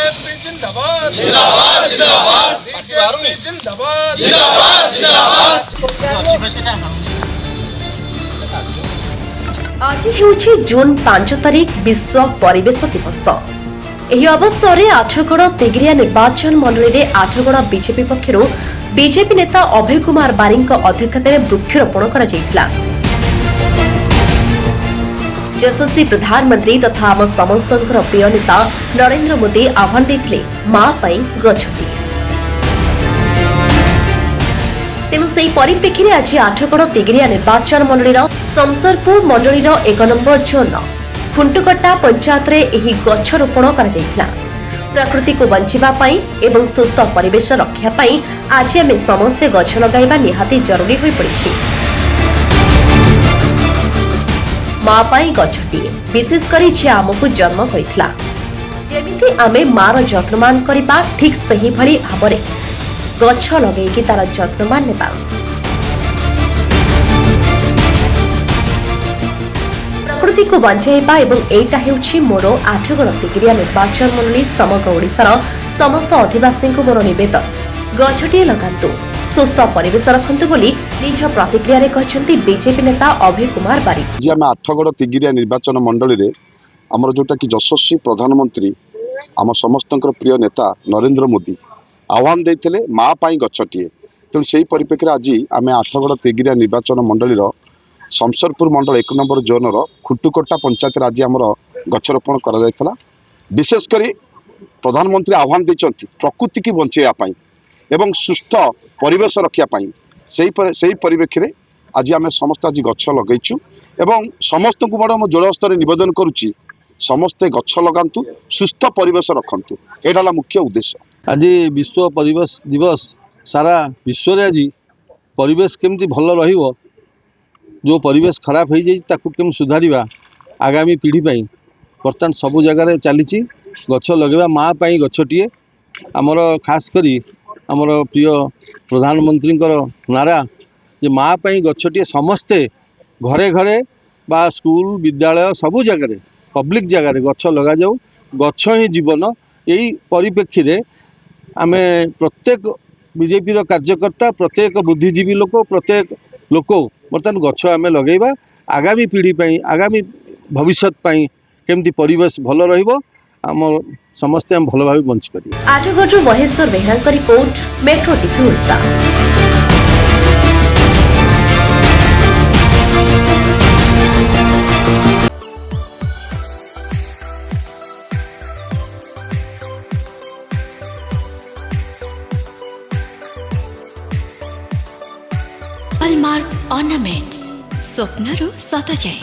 BJP जिंदाबाद जिंदाबाद जिंदाबाद बीजेपी जिंदाबाद जिंदाबाद जिंदाबाद। आज हेउछि जून 5 तारिख विश्व परिवेश दिवस। ଏହି ଅବସରରେ ଆଠଗଡ଼ ତେଗିରିଆ ନିର୍ବାଚନ ମଣ୍ଡଳୀରେ ଆଠଗଡ଼ ବିଜେପି ପକ୍ଷରୁ ବିଜେପି ନେତା ଅଭୟ କୁମାର ବାରିଙ୍କ ଅଧ୍ୟକ୍ଷତାରେ ବୃକ୍ଷରୋପଣ କରାଯାଇଥିଲା। ଯଶସ୍ୱୀ ପ୍ରଧାନମନ୍ତ୍ରୀ ତଥା ଆମ ସମସ୍ତଙ୍କର ପ୍ରିୟ ନେତା ନରେନ୍ଦ୍ର ମୋଦି ଆହ୍ୱାନ ଦେଇଥିଲେ ମା ପାଇଁ ଗଛଟିଏ। ତେଣୁ ସେହି ପରିପ୍ରେକ୍ଷୀରେ ଆଜି ଆଠଗଡ଼ ତେଗିରିଆ ନିର୍ବାଚନ ମଣ୍ଡଳୀର ଶମସରପୁର ମଣ୍ଡଳୀର 1 ନମ୍ବର ଜୋନ୍ର ଖୁଣ୍ଟୁକଟା ପଞ୍ଚାୟତରେ ଏହି ଗଛରୋପଣ କରାଯାଇଥିଲା। ପ୍ରକୃତିକୁ ବଞ୍ଚିବା ପାଇଁ ଏବଂ ସୁସ୍ଥ ପରିବେଶ ରକ୍ଷା ପାଇଁ ଆଜି ଆମେ ସମସ୍ତେ ଗଛ ଲଗାଇବା ନିହାତି ଜରୁରୀ ହୋଇପଡ଼ିଛି। ମା ପାଇଁ ଗଛଟିଏ, ବିଶେଷ କରି ଯିଏ ଆମକୁ ଜନ୍ମ କରିଥିଲା। ଯେମିତି ଆମେ ମାର ଯତ୍ନମାନ କରିବା, ଠିକ୍ ସେହିଭଳି ଭାବରେ ଗଛ ଲଗାଇକି ତାର ଯତ୍ନମାନ ନେବା। ପ୍ରକୃତିକୁ ବଞ୍ଚାଇବା ଏବଂ ଏଇଟା ହେଉଛି ମୋର ଆଠଗଡ଼ ତେଗିରିଆ ନିର୍ବାଚନ ମଣ୍ଡଳୀ ସମଗ୍ର ଓଡ଼ିଶାର ସମସ୍ତ ଅଧିବାସୀଙ୍କୁ ମୋର ନିବେଦନ, ଗଛଟିଏ ଲଗାନ୍ତୁ, ସୁସ୍ଥ ପରିବେଶ ରଖନ୍ତୁ ବୋଲି ନିଜ ପ୍ରତିକ୍ରିୟାରେ କହିଛନ୍ତି ବିଜେପି ନେତା ଅଭୟ କୁମାର ବାରିକ। ଆଜି ଆମେ ଆଠଗଡ଼ ତେଗିରିଆ ନିର୍ବାଚନ ମଣ୍ଡଳୀରେ ଆମର ଯୋଉଟାକି ଯଶସ୍ୱୀ ପ୍ରଧାନମନ୍ତ୍ରୀ ଆମ ସମସ୍ତଙ୍କର ପ୍ରିୟ ନେତା ନରେନ୍ଦ୍ର ମୋଦି ଆହ୍ୱାନ ଦେଇଥିଲେ ମା ପାଇଁ ଗଛଟିଏ। ତେଣୁ ସେହି ପରିପ୍ରେକ୍ଷୀରେ ଆଜି ଆମେ ଆଠଗଡ଼ ତେଗିରିଆ ନିର୍ବାଚନ ମଣ୍ଡଳୀର ଶମସରପୁର ମଣ୍ଡଳ 1 ନମ୍ବର ଜୋନ୍ର ଖୁଣ୍ଟୁକଟା ପଞ୍ଚାୟତରେ ଆଜି ଆମର ଗଛରୋପଣ କରାଯାଇଥିଲା। ବିଶେଷ କରି ପ୍ରଧାନମନ୍ତ୍ରୀ ଆହ୍ୱାନ ଦେଇଛନ୍ତି ପ୍ରକୃତିକୁ ବଞ୍ଚାଇବା ପାଇଁ ଏବଂ ସୁସ୍ଥ ପରିବେଶ ରଖିବା ପାଇଁ। ସେହି ପରିପ୍ରେକ୍ଷୀରେ ଆଜି ଆମେ ସମସ୍ତେ ଆଜି ଗଛ ଲଗାଇଛୁ ଏବଂ ସମସ୍ତଙ୍କୁ ବଡ଼ ମୁଁ ଜୋରସ୍ତରରେ ନିବେଦନ କରୁଛି ସମସ୍ତେ ଗଛ ଲଗାନ୍ତୁ, ସୁସ୍ଥ ପରିବେଶ ରଖନ୍ତୁ। ଏଇଟା ହେଲା ମୁଖ୍ୟ ଉଦ୍ଦେଶ୍ୟ। ଆଜି ବିଶ୍ୱ ପରିବେଶ ଦିବସ। ସାରା ବିଶ୍ୱରେ ଆଜି ପରିବେଶ କେମିତି ଭଲ ରହିବ, जो परिवेश खराब हो जाए ताकू केम सुधारिबा आगामी पीढ़ी पाई बर्तमान सबू जगार चली गछ लगे माँ पाई गछटिए आमर खास करी आमर प्रिय प्रधानमंत्री नारा जे माँ पाई गछटिए समस्ते घरे घरे बा स्कूल विद्यालय सबू जगार पब्लिक जगार गछ लगा जाऊ। गछ ही जीवन। यही परिप्रेक्षी रे आमे प्रत्येक बीजेपी रो कार्यकर्ता प्रत्येक बुद्धिजीवी लोक प्रत्येक लोक बर्तमान गछ आमे लगेबा आगामी पीढ़ी पाई आगामी भविष्य पाई केमती परिवेश भल रहिबो आम समस्ते हम भल भाव बंची पारिबे। Athagarh Maheshwar Behera report, metro TV Odisha. Hallmark ornaments स्वप्नरू सत जाए।